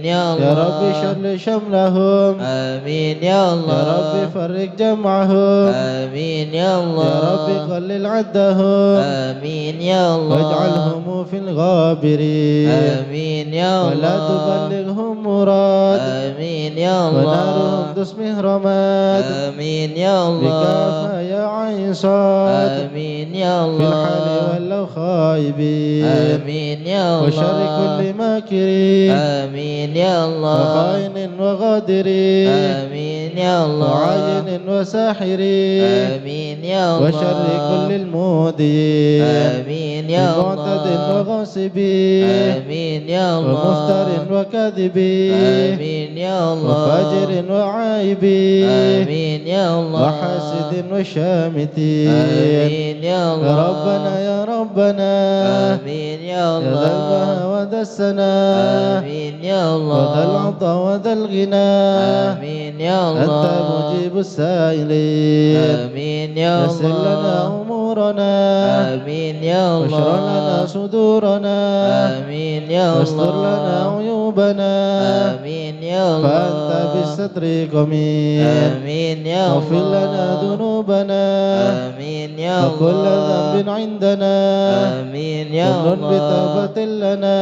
ya Allah. Ya Rabbi syarli syamlahum. Amin ya Allah. Ya Rabbi farrik jam'ahum. Amin ya Allah. Ya Rabbi qallil addahum. Amin ya Allah. Waj'alhum fil ghabirin. Amin ya Allah. Wa la tuballighhum murad. Amin ya Allah. Wa naruhum tusmih ramad. Amin ya Allah. Bikafa ya aisad. Amin ya Allah. Fil hali walau khaibin. Amin ya Allah. Wa syarri kulli makirin. Amin ya Allah. Wa khainin wa ghadirin. Amin ya Allah. Wa ayinin wa sahirin. Amin ya Allah. Wa syarri kulli mudiyin. Amin ya Allah. Mu'tadin wa ghasibin. Amin ya Wa Allah. muftarin wa kadhibin. Amin ya Wa Allah. fajirin wa aibin. Amin ya Allah. Wa hasidin wa syamitin. Amin ya Ya Allah. Rabbana ya Rabbana. Amin ya Ya Allah. dhal baha wa dhal sana. Amin ya Wa Allah. dhal ata wa dhal ghina. Amin ya Allah. Anta mujibus sa'ilin. Amin ya Yassir lana Allah. umurana. Amin ya واشرح لنا Allah. صدورنا. Amin ya واستر لنا Allah. عيوبنا. Amin ya فأنت Allah. بالستر قمين. Amin ya واغفر لنا Allah. ذنوبنا. Amin ya وكل Allah. ذنب عندنا. Amin ya ومن Allah. بتوبة لنا.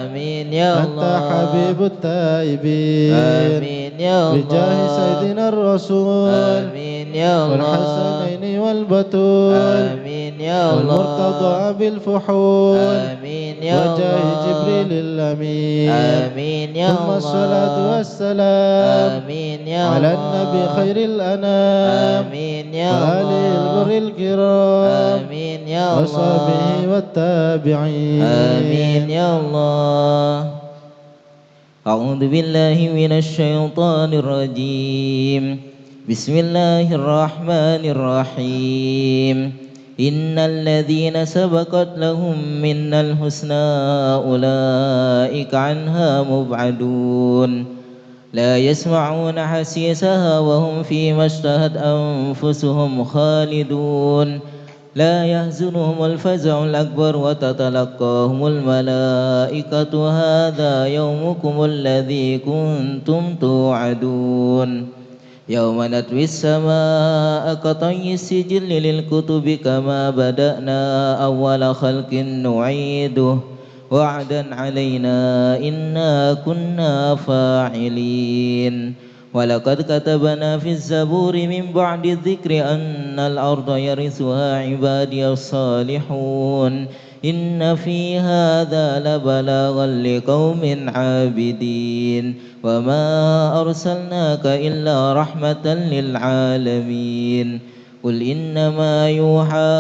Amin ya أنت Allah. حبيب التائبين. Amin ya Allah. بجاه سيدنا الرسول Amin ya Allah. والحسنين والبتول Amin ya Allah. والمرتضى بالفحول Amin ya وجاه Allah. جبريل الأمين. Amin ya ثم Allah. الصلاة والسلام Amin ya على Allah. النبي خير الأنام Amin ya وآله البر Allah. الكرام Amin ya وصحبه Allah. والتابعين. Amin ya Allah. أعوذ بالله من الشيطان الرجيم. بسم الله الرحمن الرحيم. إن الذين سبقت لهم منا الحسنى أولئك عنها مبعدون لا يسمعون حسيسها وهم فيما اشتهت أنفسهم خالدون لا يحزنهم الفزع الأكبر وتتلقاهم الملائكة هذا يومكم الذي كنتم توعدون يوم نطوي السماء كطي السجل للكتب كما بدأنا أول خلق نعيده وعدا علينا إنا كنا فاعلين ولقد كتبنا في الزبور من بعد الذكر أن الأرض يرثها عبادي الصالحون إن في هذا لبلاغا لقوم عابدين وما أرسلناك إلا رحمة للعالمين قل إنما يوحى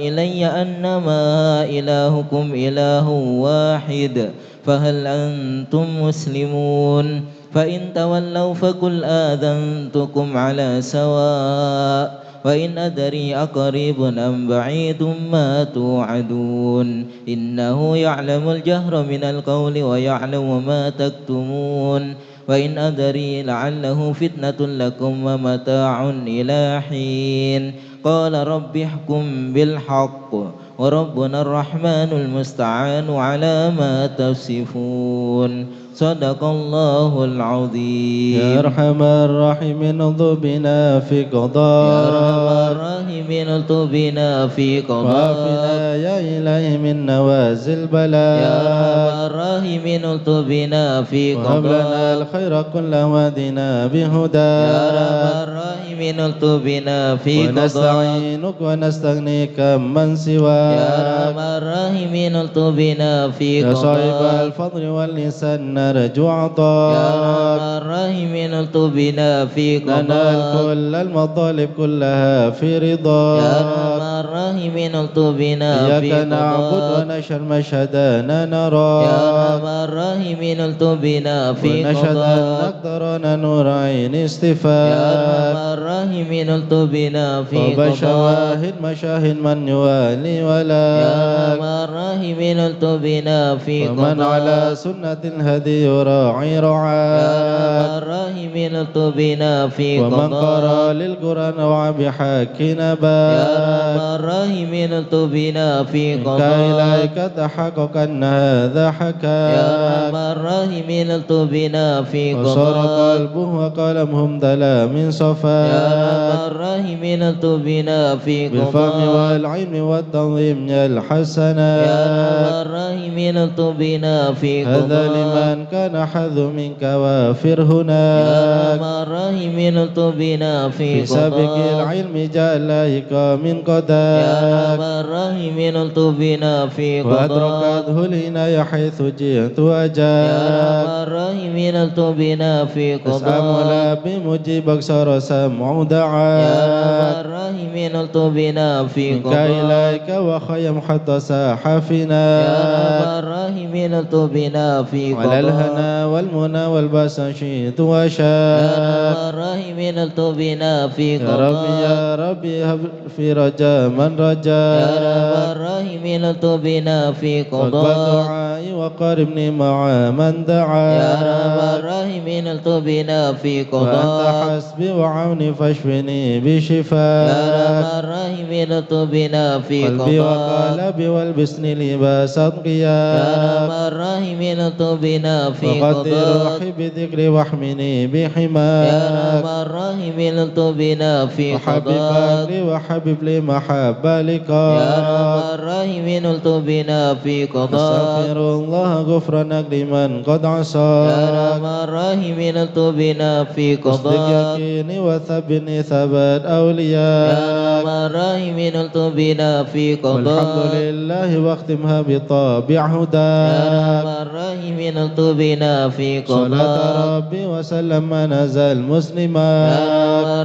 إلي أنما إلهكم إله واحد فهل أنتم مسلمون فإن تولوا فقل آذنتكم على سواء وإن أدري أقريب أم بعيد ما توعدون إنه يعلم الجهر من القول ويعلم ما تكتمون وإن أدري لعله فتنة لكم ومتاع إلى حين قال رب احكم بالحق وربنا الرحمن المستعان على ما تصفون صدق الله العظيم. يا أرحم الراحمين انظر بنا في قضاء. يا أرحم الراحمين الطف بنا في قضاء. وعافنا يا إلهي من نوازل البلاء. يا أرحم الراحمين الطف بنا في قضاء. وهب لنا الخير كله وهدنا بهدى. يا أرحم الراحمين الطف بنا في قضاء. ونستعينك ونستغنيك من سواك. يا أرحم الراحمين الطف بنا في يا قضاء. صاحب الفضل واللسان نرجو يا أرحم عطاك. الراحمين الطف بنا في ننال قضاء. كل المطالب كلها في رضاك. يا أرحم الراحمين الطف بنا في إياك نعبد قضاء. ونشهد مشهدنا يا نراك. أرحم الراحمين الطف بنا في ونشهد أن قضاء. أقدرنا نور عين يا استفاك. أرحم الراحمين الطف بنا في طب قضاء. شواهد مشاهد من يوالي يا ولاك. أرحم الراحمين الطف بنا في قضاء. ومن على سنة الهدي يراعي يا رعاك. أرحم الراحمين الطف بنا في ومن قضاء. قرأ للقرآن وعى بحق يا نبات. أرحم الراحمين الطبنا في منك قضاء إليك تحقق أن هذا يا حكاك الراحمين الطبنا في وصار قضاء قلبه وقلمه امتلأ من يا صفاك الراحمين الطبنا في بالفهم قضاء والعلم والتنظيم يا يا الحسنات الراحمين الطبنا في هذا قضاء لمن كان حظ منك وافر يا هناك الراحمين الطبنا في في سابق قضاء العلم جعلك من يا قداك الراحمين الطبنا في قضاء وأدركته العناية حيث جئت يا وجاك الراحمين الطبنا في أسأل قضاء بمجيبك صار سمع يا دعاك الراحمين الطبنا في منك قضاء إليك وخيم حتى ساح يا فيناك الراحمين الطبنا في على قضاء الهنا والمنى والباس شئت يا وشاك الراحمين الطبنا في يا ربي قضاء يا ربي هب في رجاء من يا رجاك الراحمين الطبنا في واقبل قضاء دعائي وقاربني مع من يا دعاك الراحمين الطبنا في وأنت قضاء حسبي وعوني فاشفني يا بشفاك الراحمين الطبنا في قلبي قضاء وقلبي والبسني لباس يا القياك الراحمين الطبنا في وقدر قضاء روحي بذكري واحمني يا بحماك الراحمين الطبنا في وحبب قضاء لي وحبب لي محبة يا لقاك الراحمين الطبنا في قضاء أستغفر الله غفرانك لمن قد يا عصاك الراحمين الطبنا في اصدق قضاء يقيني وثبني ثبات يا أولياك الراحمين الطبنا في والحمد قضاء لله واختمها بطابع يا هداك الراحمين الطبنا في صلاة قضاء ربي وسلم ما نزل يا مسلماك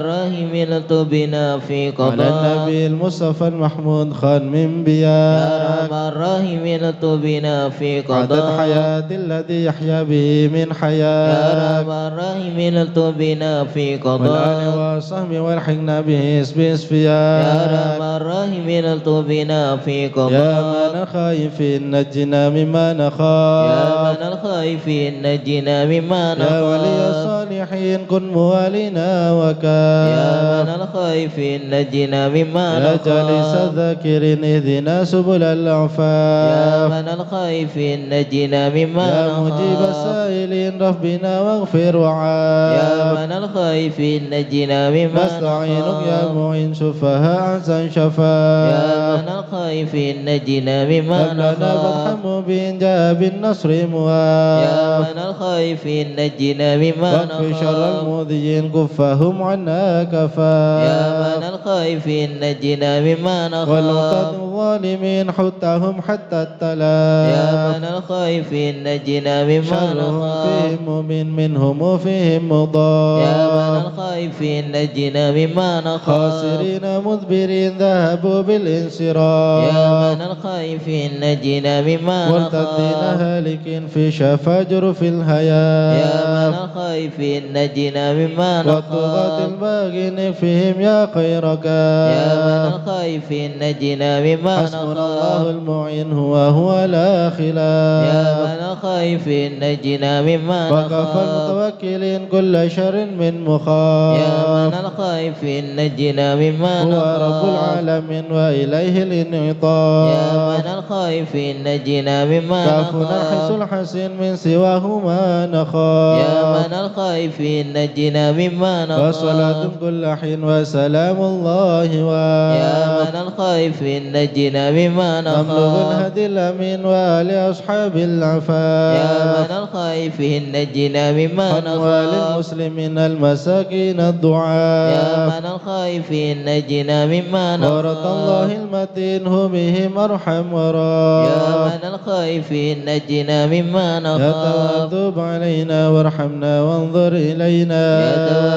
الراحمين الطبنا في على قضاء النبي المصطفى المحمود خان من يا بياك الراحمين الطبنا في عدد قضاء حياة الذي يحيا به من يا حياك الراحمين الطبنا في والآل قضاء وصحبه والحقنا به اسم يا اسفياك الراحمين الطبنا في يا قضاء من الخائفين نجنا مما يا نخاف من الخائفين نجنا مما يا ولي نخاف الصالحين كن موالينا يا وكاف من الخائفين نجنا مما يا جالس نخاف الذاكرين اهدنا سبل يا الأعفاف من الخائفين نجنا مما يا مجيب نخاف السائلين ربنا واغفر يا وعاف من الخائفين نجنا مما نستعينك يا نخاف معين سفهاء أحسن يا شفاف من الخائفين نجنا مما هب لنا نخاف فارحم بإن جاء بالنصر يا مواف من الخائفين نجنا مما واكف شر نخاف المؤذيين كفهم عنا يا كفاف من الخائفين نجنا مما والعتاد نخاف الظالمين حتهم حتى يا التلاف من الخائفين نجنا مما شرهم نخاف فيهم مبين منهم وفيهم يا من مضاف الخائفين نجنا مما نخاف خاسرين مدبرين ذهبوا يا بالانصراف من الخائفين نجنا مما مرتدين نخاف هالكين في شفا جرف يا من الهياف الخائفين نجنا مما والطغاة نخاف الباغين فيهم يا خير يا من كاف الخائفين نجنا مما حسبنا الله نخاف المعين هو لا يا خلاف من الخائفين نجنا مما وكفى نخاف المتوكلين كل شر من يا من مخاف الخائفين نجنا مما هو رب نخاف العالمين وإليه يا الانعطاف من الخائفين نجنا مما كافنا الحس نخاف الحسين من سواه ما يا نخاف من الخائفين نجنا مما وصلاة نخاف كل حين وسلام الله يا واف من الخائفين نجنا مما مملوك نخاف الهدي الأمين وآل أصحاب يا العفاف من الخائفين نجنا مما أموال نخاف المسلمين المساكين يا الضعاف من الخائفين نجنا مما ورد الله نخاف المتين هو بهم أرحم يا وراف من الخائفين نجنا مما نخاف يتوب علينا وارحمنا وانظر إلينا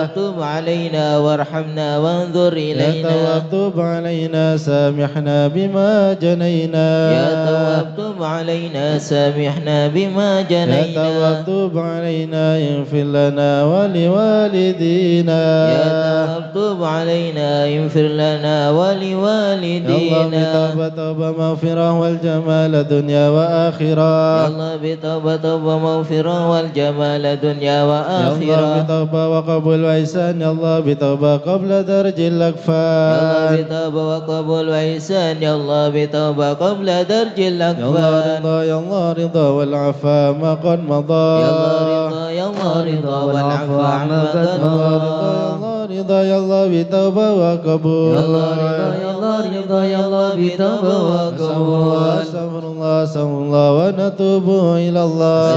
يتوب علينا وارحمنا وانظر إلينا يتوب علينا سامحنا بما بما جنينا يا تواب تب علينا سامحنا بما يا جنينا تواب تب علينا اغفر لنا ولوالدينا يا تواب تب علينا اغفر لنا يا ولوالدينا الله بتوبة توبة مغفرة والجمال دنيا يا وآخرة الله بتوبة توبة مغفرة والجمال دنيا يا الله وآخرة بتوبة وقبول وإحسان يا الله بتوبة قبل درج يا الله الأكفان بتوبة وقبول وإحسان يا الله بتوبة قبل درج يا الله الأكفان رضا يا الله رضا والعفا ما قد مضى يا الله رضا يا الله رضا والعفو عما قد يا الله مضى رضا يا الله بتوبة وقبول يا الله رضا يا الله رضا يا الله بتوبة وقبول أستغفر الله أستغفر الله ونتوب إلى الله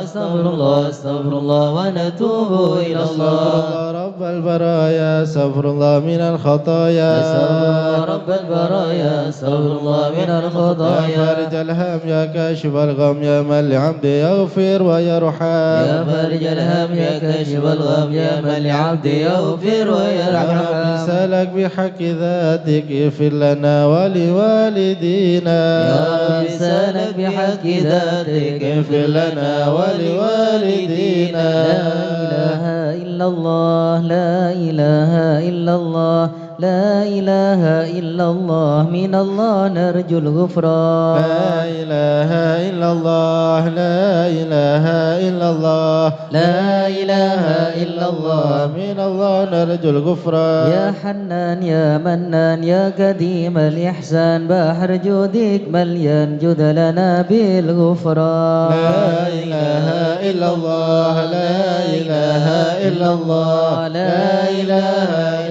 استغفر الله استغفر الله ونتوب إلى أستغفر الله الله رب البرايا أستغفر الله من الخطايا استغفر الله رب البرايا استغفر الله من يا الخطايا فارج الهم يا كاشف الغم يا من لعبد يغفر ويرحم يا فارج الهم يا كاشف الغم يا من لعبد يغفر يا ويرحم رب سألك بحق ذاتك اغفر لنا ولوالدينا يا رب سألك بحق ذاتك اغفر لنا ولوالدينا لا إله إلا الله لا إله إلا الله لا إله إلا الله من الله نرجو الغفران لا إله إلا الله لا إله إلا الله لا إله إلا الله من الله نرجو الغفران يا حنان يا منان يا قديم الإحسان بحر جودك مليان جد لنا بالغفران لا إله إلا الله لا إله إلا الله لا إله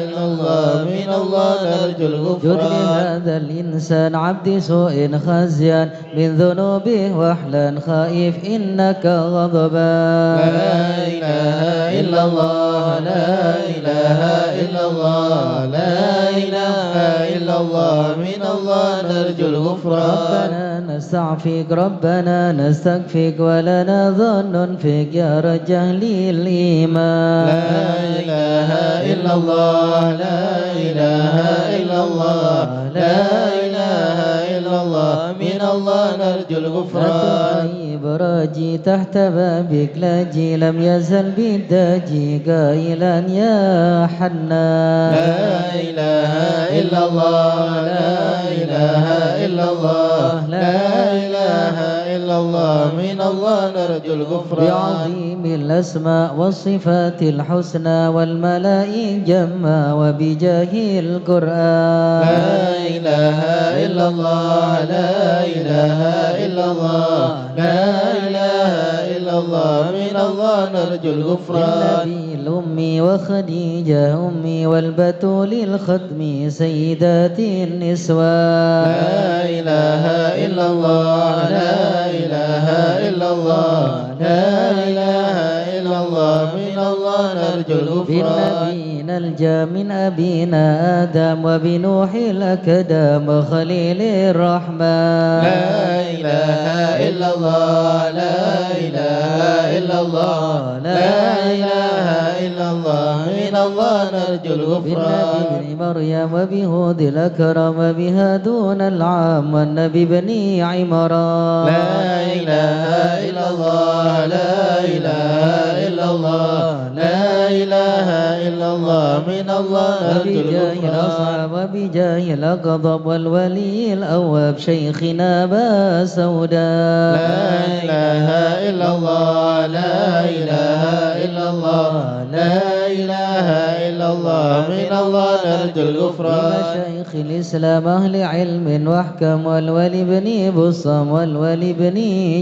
إلا الله من الله نرجو جد الغفران لهذا الإنسان عبد سوء خزيان من ذنوبه وحلا خائف إنك غضبان لا إله إلا الله لا إله إلا الله لا إله إلا الله من الله نرجو الغفران ربنا نستعفيك ربنا نستكفيك ولنا ظن فيك يا رجال الإيمان لا إله إلا الله لا إله إلا الله لا إله إلا الله من الله نرجو الغفران براجي تحت بابك لاجي لم يزل بالداجي قائلا يا حنان لا إله إلا الله لا إله إلا الله لا إله إلا الله من الله نرجو الغفران بعظيم الأسماء والصفات الحسنى والملائكة جمّا وبجاه القرآن لا إله إلا الله لا إله إلا الله لا إله إلا الله من الله نرجو الغفران النبي الأمي وخديجة أمي والبتول الختم سيدات النسوان لا إله إلا الله لا إله إلا الله لا إله إلا الله من الله نرجو الغفران بالنبي نلجا من أبينا آدم وبنوح الأكدام وخليل الرحمن لا إله إلا الله لا إله إلا الله لا إله إلا الله من الله نرجو الغفران بالنبي ابن مريم وبهود الأكرم وبها دون العام والنبي بني عمران لا إله إلا الله لا إله إلا الله لا إله إلا الله من الله نرجو وبجاه الغفران الأصحاب وبجاه الأقضب والولي الأواب شيخنا با سوداء لا إله إلا الله لا إله إلا الله لا إله إلا الله من الله نرجو الغفران لمشايخ الإسلام أهل علم واحكم والولي بن بصم والولي بن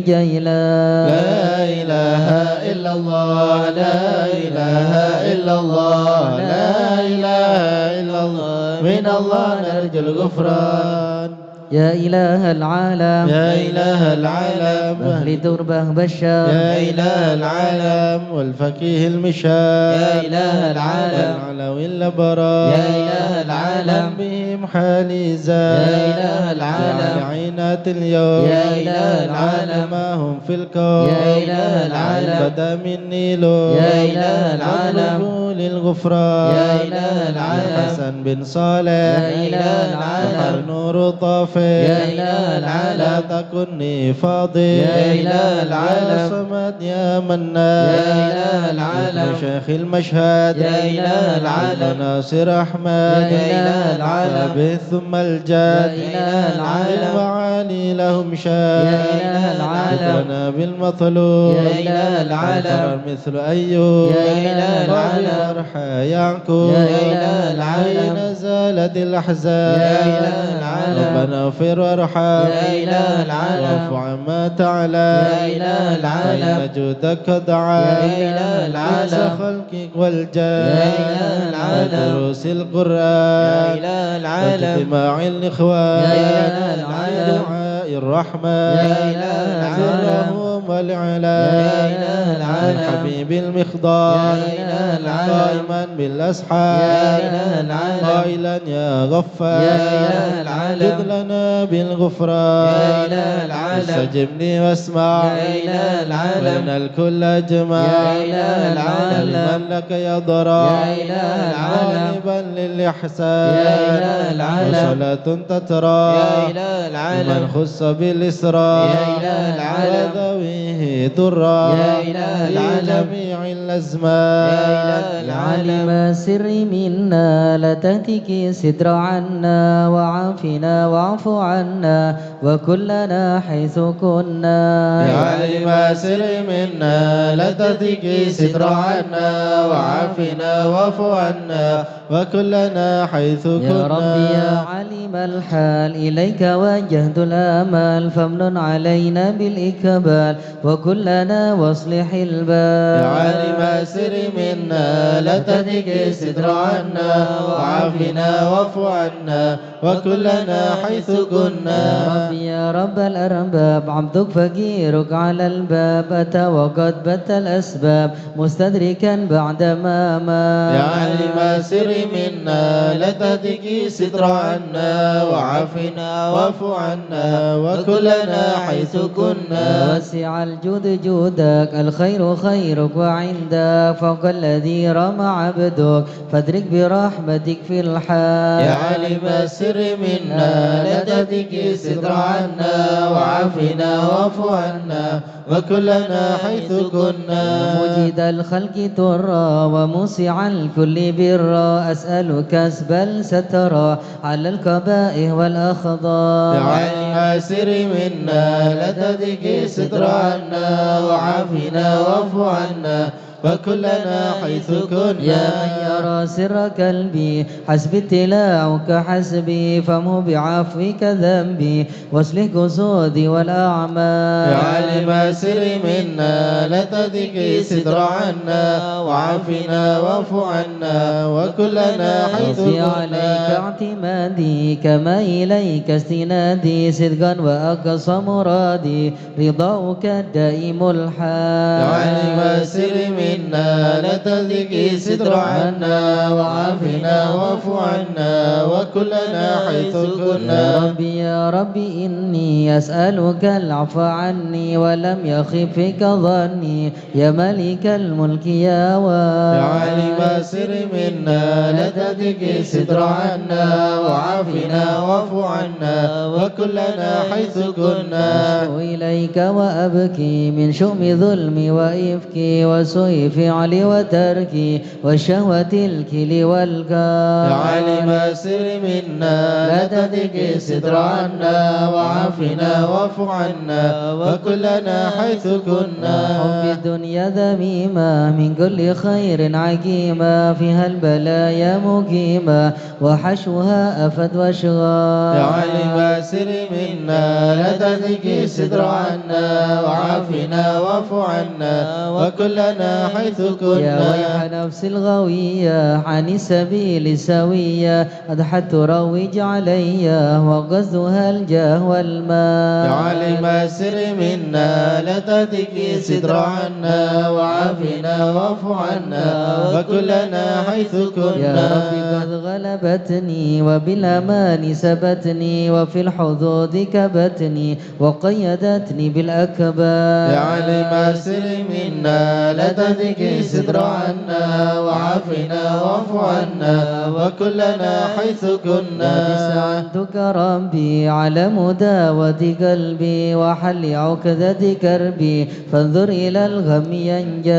جيلان لا إله إلا الله لا إله إلا الله لا إله إلا الله من الله نرجو الغفران يا إله العالم يا إله العالم أهل دربه بشار يا إله العالم والفقيه المشار يا إله العالم والعلوي الأبرار يا إله العالم بهم حالي زاد يا إله العالم عينات اليوم يا إله العالم ما هم في الكون يا إله العالم بدا مني له يا إله العالم اطلبوا بالغفران يا إله العالم حسن بن صالح يا إله العالم نور طافئ يا إله العالم لا تكني فاضل يا إله العالم يا صمد يا منان يا إله العالم شيخ المشهد يا إله العالم ناصر أحمد يا إله العالم به ثم الجاد يا إله العالم المعالي لهم شان يا إله العالم لنا بالمطلوب يا إله العالم مثل أيوب يا إله العالم وبفرحى يعقوب يا إله العالم أين زالت الأحزان يا إله العالم ربنا اغفر وارحم يا إله العالم واعف عما تعلم يا إله العالم فإن جودك دعا يا إله العالم خلقك والجاه يا إله العالم ودروس القرآن يا إله العالم واجتماع الإخوان يا إله العالم دعاء الرحمن يا إله العالم والعلا يا إله العالم الحبيب المخضار يا إله العالم قائما بالأسحار يا إله العالم قائلا يا غفار يا إله العالم خذ لنا بالغفران يا إله العالم استجب لي واسمع يا إله العالم ولنا الكل أجمع يا إله العالم من لك يضرع يا إله العالم غالبا للإحسان يا إله العالم وصلاة تترى يا إله العالم من خص بالإسراء يا إله العالم وذويه ضرا يا إله العالم جميع الأزمان يا إله العالم عالم سر منا لا تهتك ستر عنا وعافنا واعف عنا وكلنا حيث كنا يا عالم سر منا لا تهتك ستر عنا وعافنا واعف عنا وكلنا حيث كنا يا ربي يا عليم الحال إليك وجهت الآمال فامنن علينا بالإقبال وكلنا واصلح البال يا عالم سر منا لا تهتك ستر عنا وعافنا واعف عنا وكلنا حيث يا كنا ربي يا رب الأرباب عبدك فقيرك على الباب أتى وقد بت الأسباب مستدركا بعدما ما يا عالم سر منا لا تهتك ستر عنا وعافنا واعف عنا وكلنا حيث كنا وسع الجود جودك الخير خيرك وعندك فوق الذي رمى عبدك فادرك برحمتك في الحال يا عالم السر منا لا تهتك ستر عنا وعافنا واعف عنا وكلنا حيث كنا مجيد الخلق ترى وموسع الكل برا أسألك اسبل سترى على الكبائر والأخضار يا عالم السر منا لا تهتك ستر عنا وعافنا واعف عنا وكلنا حيث كنا يا من يرى سر قلبي حسبي اتلاعك حسبي فمه بعفوك ذنبي واصلح قصودي والأعمال يا عالم السر منا لا تهتك ستر عنا وعافنا واعف عنا وكلنا حيث ربي عليك كنا اعتمادي كما إليك استنادي صدقا وأقصى مرادي رضاؤك الدائم الحال يا عالم السر منا لا تهتك ستر عنا وعافنا واعف عنا وكلنا حيث يا كنا ربي يا ربي إني أسألك العفو عني ولم يخف فيك ظني يا ملك الملك يا يا واد عالم السر منا لا تهتك ستر عنا وعافنا واعف عنا وكلنا حيث كنا أشكو إليك وأبكي من شؤم ظلمي وإفكي وسوء فعلي وتركي والشهوة الكل يا والكار عالم السر منا لا تهتك ستر عنا وعافنا واعف عنا وكلنا حيث كنا حب الدنيا ذميمة من كل خير عقيمة فيها البلايا مقيمة وحشوها أفد واشغال يا عالم السر منا لا تهتك ستر عنا وعافنا واعف عنا وكلنا حيث يا كنا ويح نفس الغوية عن السبيل سوية أضحت تروج علي وقصدها الجاه والمال يا عالم السر منا لا تهتك ستر عنا وعافنا واعف عنا وكلنا حيث يا كنا ربي قد غلبتني وبالأمان سبتني وفي الحدود كبتني وقيدتني بالأكبار يا عالم السر منا لا تهتك ستر ستر عنا وعافنا واعف عنا وكلنا حيث كنا. سألتك ربي على مداوة قلبي وحل عقدة كربي فانظر إلى الغم ينجى.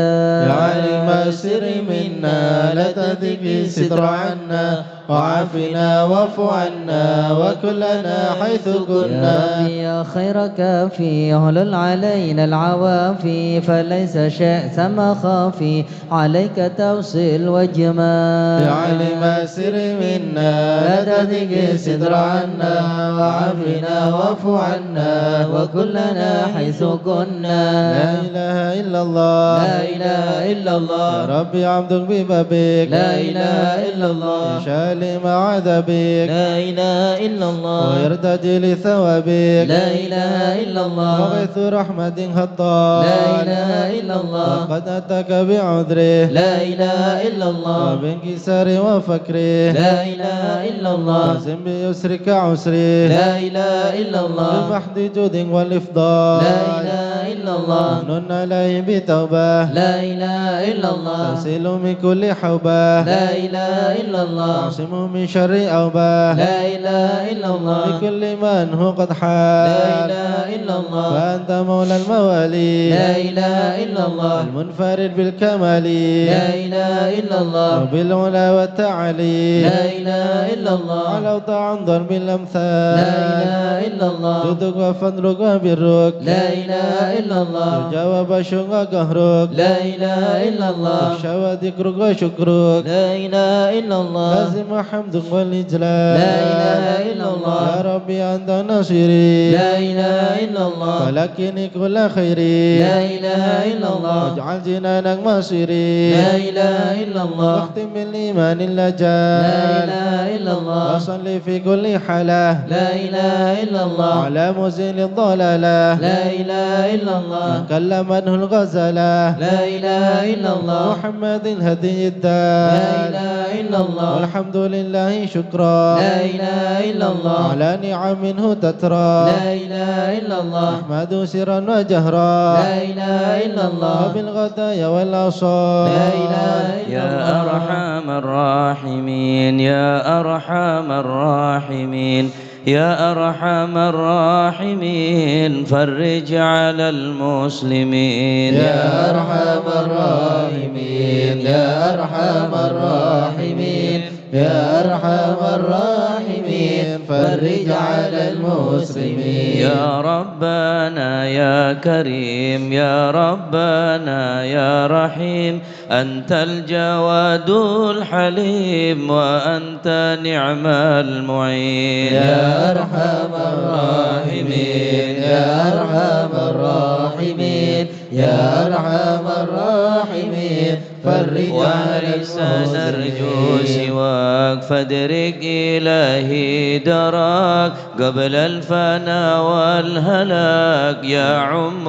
يا علم السر منا لا تهدك ستر عنا وعافنا واعف عنا وكلنا حيث كنا. يا ربي يا خير كافي اهلل علينا العوافي فليس شأس مخافي عليك توصل وجمال. يا علم السر منا لا تهدك ستر عنا وعافنا واعف عنا وكلنا حيث كنا. لا إله إلا الله لا إله إلا الله يا ربي عبدك ببابك لا إله إلا الله شال ما عاد بك لا إله إلا الله ويرتدي لثوابك لا إله إلا الله وغيث رحمة خطاب لا إله إلا الله وقد أتاك بعذره لا إله إلا الله وبانكسار وفكره لا إله إلا الله وزن بيسرك عسره لا إله إلا الله بمحض جود والإفضال لا إله إلا الله من عليه بتوبة لا إله إلا الله تغسل من كل حوبة لا إله إلا الله تعصمه من شر أوبة لا إله إلا الله بكل من هو قد لا حال إله إلا الله فأنت مولى الموالي لا إله إلا الله المنفرد بالكمال لا إله إلا الله وبالعلا والتعالي لا إله إلا الله علوت عن ضرب الأمثال لا إله إلا الله جودك وفضلك وبرك لا إله إلا الله جواب شوق قهرك لا إله إلا الله شوى ذكرك وشكرك لا إله إلا الله لازم حمدك والإجلال لا إله إلا الله يا ربي أنت نصيري لا إله إلا الله فلكني كل خيري لا إله إلا الله واجعل جنانك مصيري لا إله إلا الله واختم بالإيمان لا اللجال إله إلا الله وصلي في كل حالة لا إله إلا الله على مزيل الضلالة لا إله إلا الله كلمنه الغزلة لا إله إلا الله محمد الهدي لا الدال إله إلا الله والحمد لله شكرا لا إله إلا الله على نعم منه تترى لا إله إلا الله أحمد سرا وجهرا لا إله إلا الله وبالغدايا والأصال لا إله إلا الله يا أرحم الراحمين يا أرحم الراحمين يا أرحم الراحمين فرج على المسلمين يا أرحم الراحمين يا أرحم الراحمين يا أرحم الراحمين فرج على المسلمين. يا ربنا يا كريم يا ربنا يا رحيم أنت الجواد الحليم وأنت نعم المعين. يا أرحم الراحمين يا أرحم الراحمين يا أرحم الراحمين فرج على وليس نرجو سواك فادرك إلهي دراك قبل الفناء والهلاك يا عم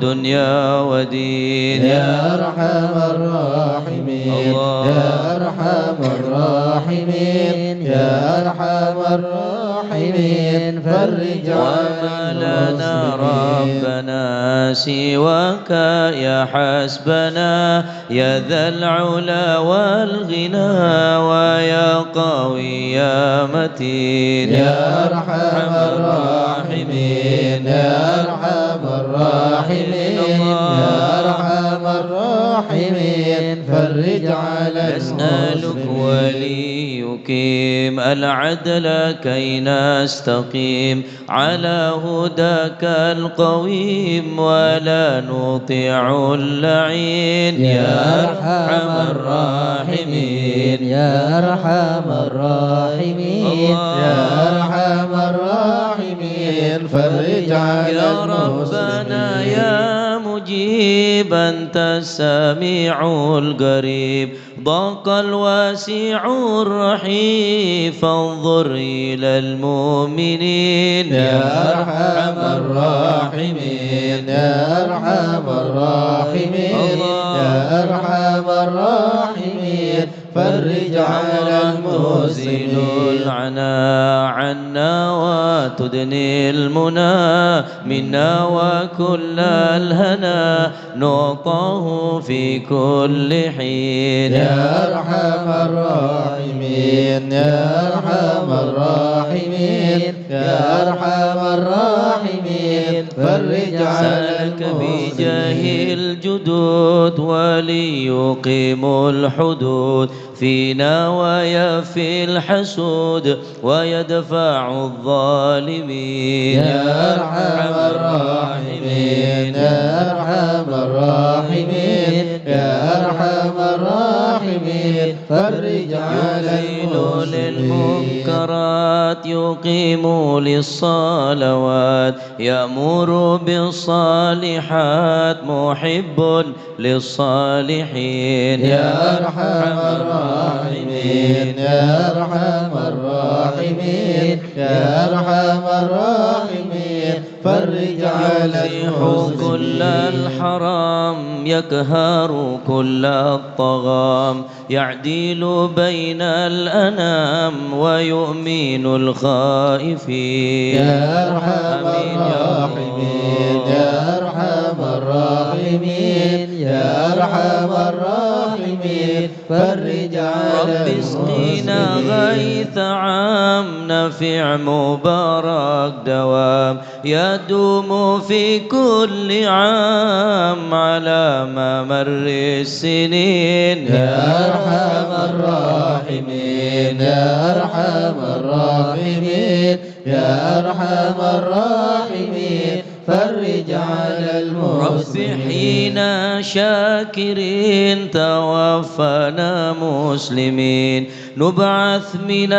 دنيا ودين. يا أرحم الراحمين يا أرحم الراحمين يا أرحم الراحمين فرج وما لنا ربنا سواك يا حسبنا يا ذا العلا والغنى ويا قوي يا متين. يا أرحم الراحمين يا أرحم الراحمين يا أرحم الراحمين فرج على نسألك ولي يقيم العدل كي نستقيم على هداك القويم ولا نطيع اللعين. يا أرحم الراحمين يا أرحم الراحمين يا أرحم الراحمين فرج على يا ربنا يا مجيب أنت السميع القريب ضاق الواسع الرحيم فانظر إلى المؤمنين. يا أرحم الراحمين يا أرحم الراحمين يا أرحم الراحمين فرج على تزيل المسلمين العنا عنا وتدني المنى منا وكل الهنا نعطاه في كل حين يا أرحم الراحمين يا أرحم الراحمين يا أرحم الراحمين فرج على سألك المسلمين بجاه الجدود وليقيم الحدود فينا ويفي الحسود ويدفع الظالمين يا أرحم الراحمين يا أرحم الراحمين يا أرحم الراحمين فرج على يزيل المسلمين للمنكرات يقيم للصلوات يأمر بالصالحات محب للصالحين يا أرحم الراحمين يا أرحم الراحمين يا أرحم الراحمين فرج على يزيح كل المسلمين الحرام يكهر كل الطغام يعدل بين الأنام ويؤمن الخائفين يا أرحم الراحمين يا أرحم الراحمين يا أرحم الراحمين فرج على رب اسقينا المسلمين غيث عام نافع مبارك دوام يدوم في كل عام على ممر السنين يا أرحم الراحمين يا أرحم الراحمين يا أرحم الراحمين فرج على رب المسلمين حينا شاكرين توفنا مسلمين نبعث من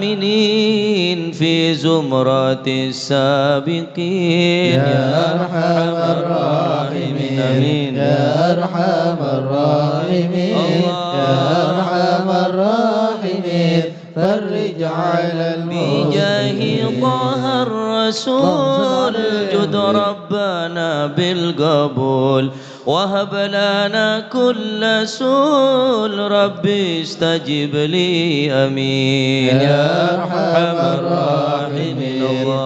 الآمنين في زمرة السابقين يا أرحم الراحمين آمين يا أرحم الراحمين يا أرحم الراحمين فرج على بجاه المسلمين طه الرسول جد ربنا بالقبول وهب لنا كل سول ربي استجب لي أمين يا أرحم الراحمين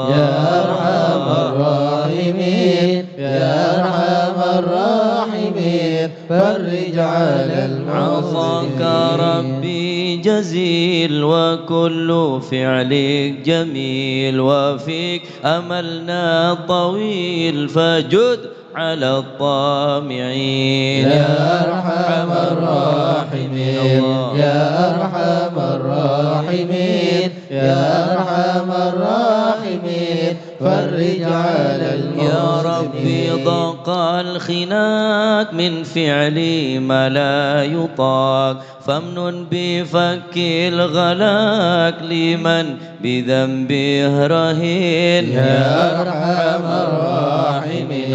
يا أرحم الراحمين يا أرحم الراحمين فرج على عطاك المسلمين ربي جزيل وكل فعلك جميل وفيك أملنا طويل فجد على الطامعين يا أرحم الراحمين يا أرحم الراحمين يا أرحم الراحمين فرج على المسلمين يا ربي ضاق الخناق من فعلي ما لا يطاق فامنن بفك الغلاك لمن بذنبه رهين يا أرحم الراحمين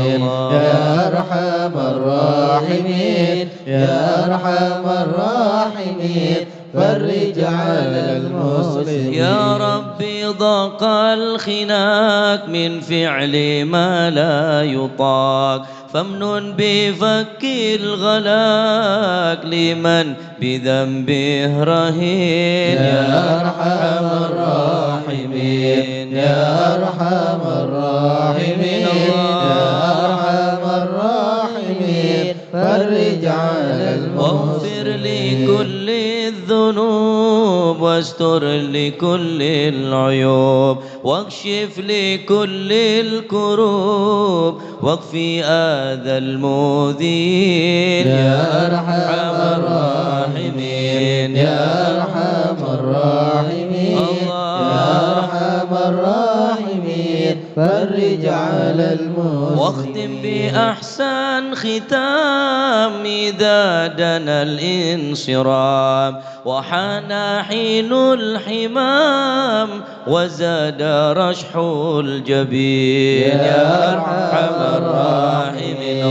يا أرحم الراحمين يا أرحم الراحمين فرج على المسلمين يا ربي ضاق الخناق من فعل ما لا يطاق فامنن بفك الغلاك لمن بذنبه رهين يا أرحم الراحمين يا أرحم الراحمين يا أرحم الراحمين فرج على واغفر المسلمين لكل الذنوب واستر لكل العيوب واكشف لكل الكروب واكفي آذى المؤذين يا أرحم الراحمين يا أرحم الراحمين يا أرحم الراحمين فرج على المسلمين واختم بأحسن ختام إذا دنا الانصرام وحان حين الحمام وزاد رشح الجبين يا أرحم الراحمين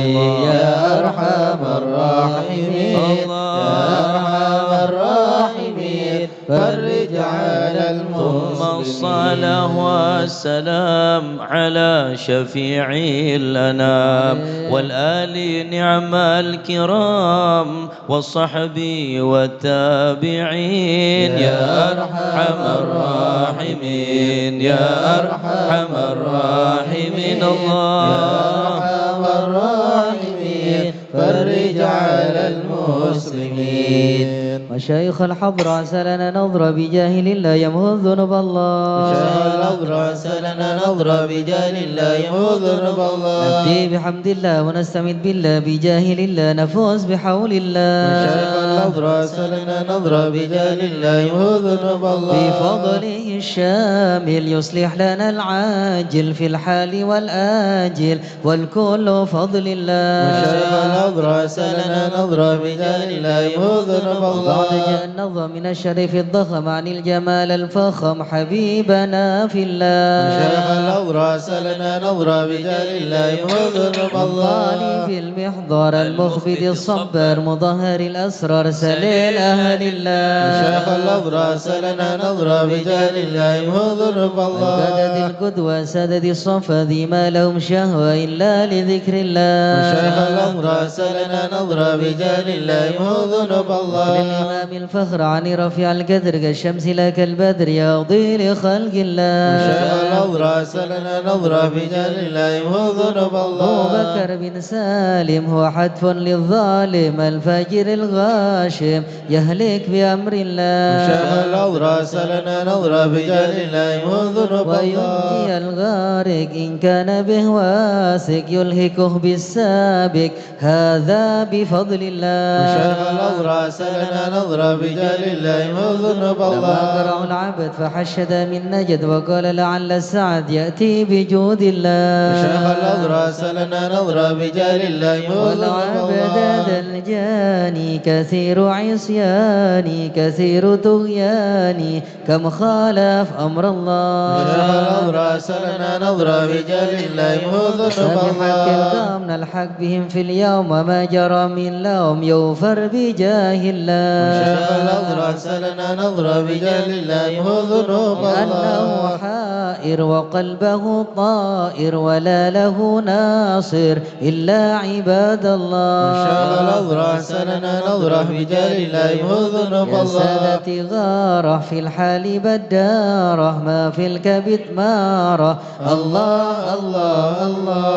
يا أرحم الراحمين يا أرحم الراحمين فرج على ثم المسلمين الصلاة والسلام على شفيع الأنام والآل نعم الكرام والصحب والتابعين يا أرحم الراحمين يا أرحم الراحمين الله الراحمين فرج على المسلمين. وشيخ الحضر عسى لنا نظر بجاه الله يمهو ذنوب الله. شيخ الحضر عسى لنا نظر بجاه الله يمهو ذنوب الله. نبدي بحمد الله ونستمد بالله بجاه الله نفوز بحول الله. شيخ الحضر عسى لنا نظر بجاه الله يمهو ذنوب الله. بفضله الشامل يصلح لنا العاجل في الحال والآجل والكل فضل الله. شيخ الحضر عسى لنا نظر بجاه الله يمهو ذنوب الله. بعد جاء النظر من الشريف الضخم عن الجمال الفخم حبيبنا في الله. شيخ الحضر عسى لنا نظر بجاه الله يمهو ذنوب الله. في المحضر المخبد الصبر مظهر الأسرار سليل أهل الله. شيخ الحضر عسى لنا نظر بجاه الله يمهو ذنوب الله. سدد القدوة سدد الصفا ذي ما لهم شهوة إلا لذكر الله. شيخ الحضر عسى لنا نظر بجاه الله يمهو ذنوب الله. للإمام الفخر عن رفيع القدر كالشمس لك البدر يضي لخلق الله. شيخ الحضر عسى لنا نظر بجاه الله يمهو ذنوب الله. أبو بكر بن سالم هو حتف للظالم الفاجر الغاشم يهلك بأمر الله. شيخ الحضر عسى لنا نظر بجاه الله يمهو ذنوب الله. وينجي الغارق إن كان به واثق يلهكه بالسابق هذا بفضل الله. شيخ الحضر عسى لنا نظر بجاه الله يمهو ذنوب الله. لما قرأوا العبد فحشد من نجد وقال لعل السعد يأتي بجود الله. شيخ الحضر عسى لنا نظر بجاه الله يمهو ذنوب والعبد الله. ذا الجاني كثير عصياني كثير طغياني كم خالف أمر الله. شيخ الحضر عسى لنا نظر بجاه الله يمهو ذنوب فبحق الله. القوم نلحق بهم في اليوم وما جرى من لوم يغفر بجاه الله. شيخ الحضر عسى لنا نظر بجاه الله يمهو ذنوب الله. لأنه حائر وقلبه طائر ولا له ناصر إلا عباد الله. شيخ الحضر عسى لنا نظر بجاه الله يمهو ذنوب يا الله. سادتي غاره في الحال بداره ما في الكبد ماره الله الله الله.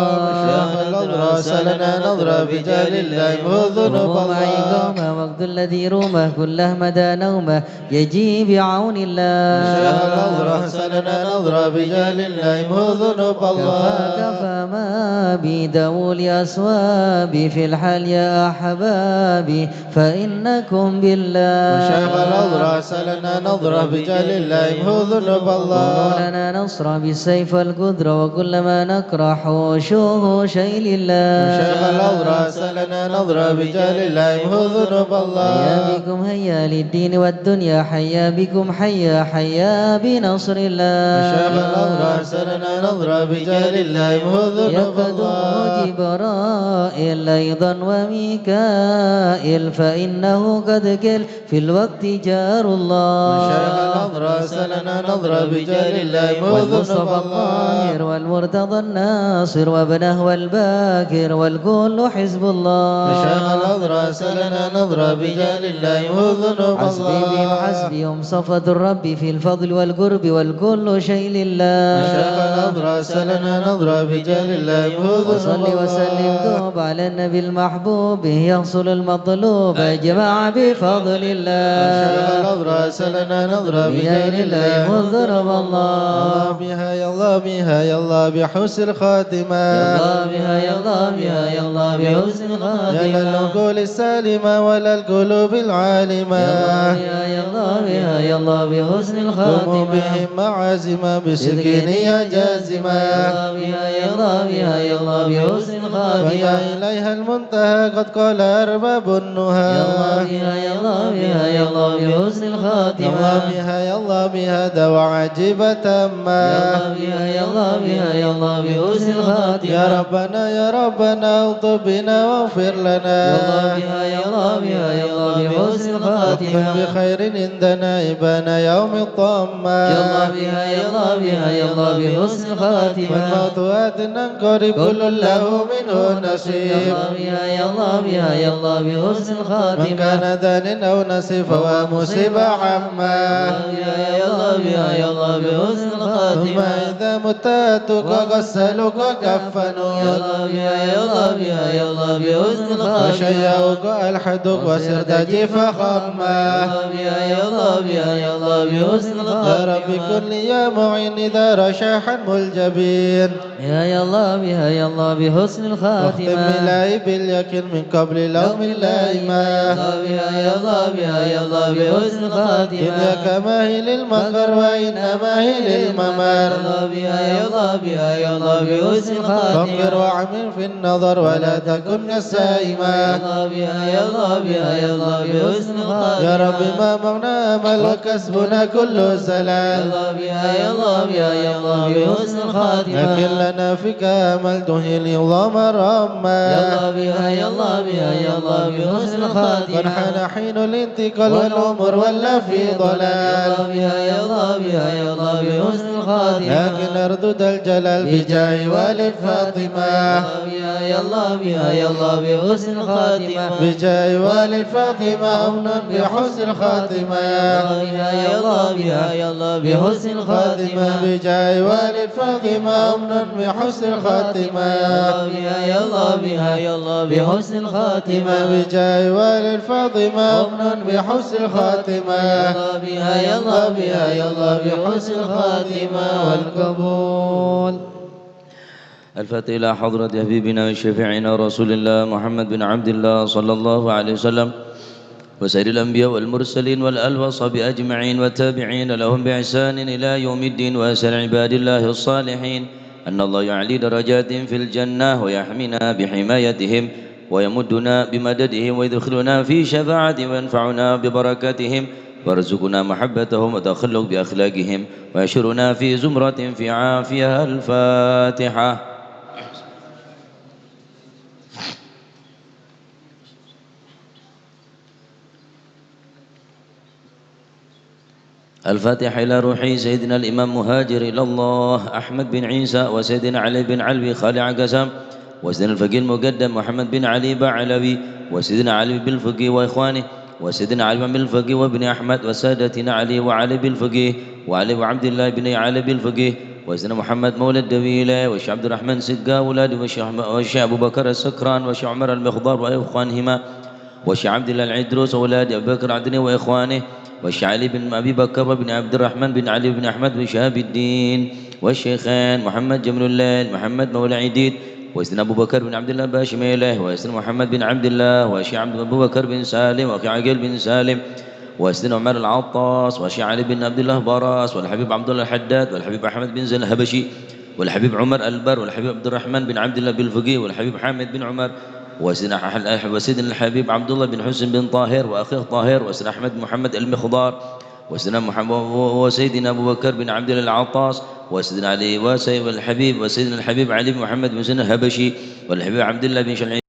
شيخ الحضر عسى لنا نظر بجاه الله يمهو ذنوب معي الله. قومه وقت الذي رومه كله مدى نومه يجي بعون الله. شيخ الحضر عسى لنا نظر بجاه الله يمهو ذنوب الله. كفى ما بي داول أسوابي في الحال يا أحبابي فإنكم بالله. شيخ الحضر عسى لنا نظر بجاه الله يمهو ذنوب الله. لنا نصر بالسيف والقدرة وكل ما نكره حوشوه شيء لله. شيخ الحضر عسى لنا نظر بجاه الله يمهو ذنوب الله. حيا بكم هيا للدين والدنيا حيا بكم حيا حيا بنصر الله. شيخ الحضر عسى لنا نظر بجاه الله يمهو ذنوب الله. جبرائيل أيضا وميكائيل فإنه قد كل في الوقت جار الله. شيخ الحضر عسى لنا نظر بجاه الله يمهو ذنوب والمصطفى الله. الطاهر والمرتضى الناصر وابنه والباكر والكل حزب الله. شيخ الحضر عسى لنا نظر بجاه الله يمهو ذنوب حسبي بهم الله. حسبهم صفد الرب في الفضل والقرب والكل شيء لله. شيخ الحضر عسى لنا نظر بجاه الله يمهو ذنوب وصل الله. وسلم دوب على النبي المحبوب يحصل المطلوب اجمع بفضل شيخ الله. الحضر عسى لنا نظر بجاه بجاه الله الله مضرب الله. بها يا الله بها يا الله بحسن الخاتمة. يا الله بها يا الله بها يا الله بحسن يا الخاتمة. للعقول السالمة ولا القلوب العالمة. يا الله بها يا الله بحسن قوموا الخاتمة. بهم معازمة بسكين يا جازمة. يا الله بها يا الله بحسن الخاتمة. ويا إليها المنتهى قد قال أرباب النهى. يا الله بها يا الله بحسن يا الله الخاتمة. بها يا الله بها دوا عجيبة ما. يا الله بها يا الله بحسن الخاتمة. يا ربنا اطب بنا واغفر لنا. يا الله بها يا الله بها يا الله بحسن الخاتمة. الخاتمة بخير عندنا إبان يوم الطامة يا الله بها يا الله بها يا الله بحسن الخاتمة والموت آتنا قريب كل له منه يا نصيب الله بها يا الله بها يا الله بحسن من الخاتمة كان دان أو نصيب ومصيب عما يا الله بها يا الله بحسن ثم الخاتمة إذا متاتك غسلوك يا كفنوا الله بها يا الله بها يا الله بحسن الخاتمة وشيعوك ألحدك وسرت جيف خما بها يا الله بها يا الله بحسن يا الخاتمة رب كن لي يا معين إذا رشاحا ملجبين يا الله بها يا الله بحسن واختم الخاتمة إلهي باليقين من قبل لوم اللائمة بها يا الله بها يا الله بحسن الخاتمة إنك ماهل المكر وإن ماهل الممر بها يا الله بها يا الله بحسن الخاتمة فكر وعمل في النظر ولا تكن كالسائمة بها يا الله بها يا الله بحسن الخاتمة يا رب ما مغنى أمل وكسبنا كل سلام بها يا الله بها يا الله بحسن الخاتمة لكن لنا فيك أمل تهيل عظام الرحمة بها يا الله بها يا الله بحسن الخاتمة فانحن حين الانتقال والأمور ولا في ضلال بها يا الله بها يا الله بحسن الخاتمة لكن أردد الجلال بجاه والد فاطمة بها يا الله بها يا الله بحسن الخاتمة بجاه والد فاطمة أمنا بحسن الخاتمة بها يا الله بها يا الله بحسن الخاتمة بجاه والد فاطمة أمنا بحسن الخاتمة بها يا الله بها يا الله بحسن الخاتمة بجاه والد فاطمة أمنا بحسن الخاتمة بها يا الله بها يا الله بحسن الخاتمة والقبول. الفاتحة إلى حضرة حبيبنا وشفيعنا رسول الله محمد بن عبد الله صلى الله عليه وسلم وسائر الأنبياء والمرسلين والآل والصحابة أجمعين والتابعين لهم بإحسان إلى يوم الدين وأسأل عباد الله الصالحين أن الله يعلي درجات في الجنة ويحمينا بحمايتهم ويمدنا بمددهم ويدخلنا في شفاعته وينفعنا ببركاتهم وارزقنا محبتهم وتخلق بأخلاقهم ويشرنا في زمرة في عافية. الفاتحة. الفاتحة إلى روحي سيدنا الإمام مهاجر إلى الله أحمد بن عيسى وسيدنا علي بن علوي خالع عقسام وسيدنا الفقيه المقدم محمد بن علي بعلوي وسيدنا علي بالفقيه وإخوانه وسيدنا علي بن الفقيه وابن أحمد وسادتنا علي وعلي بالفقيه وعلي وعبد الله بن علي بالفقيه وسيدنا محمد مولى الدويلة وشيخ عبد الرحمن سقا أولاده وشيخ أبو بكر السكران وشيخ عمر المخضر وإخوانهما وشيخ عبد الله العدروس وأولاد أبي بكر عدني وإخوانه والشيخ علي بن أبي بكر بن عبد الرحمن بن علي بن أحمد وشهاب الدين والشيخين محمد جمل الليل محمد مولى عديد وسيدنا أبو بكر بن عبد الله باشميله وسيدنا محمد بن عبد الله وشيخ أبو بكر بن سالم وأخي عقيل بن سالم وسيدنا عمر العطاس وشيخ علي بن عبد الله براس والحبيب عبد الله الحداد والحبيب أحمد بن زين الهبشي والحبيب عمر البر والحبيب عبد الرحمن بن عبد الله بالفقيه والحبيب حامد بن عمر وسيدنا الحبيب عبد الله بن حسن بن طاهر وأخيه طاهر وسيدنا أحمد محمد المخضار وسيدنا أبو بكر بن عبد الله العطاس وسيدنا علي وسيدنا الحبيب علي بن محمد بن زين الهبشي والحبيب عبد الله بن شلعي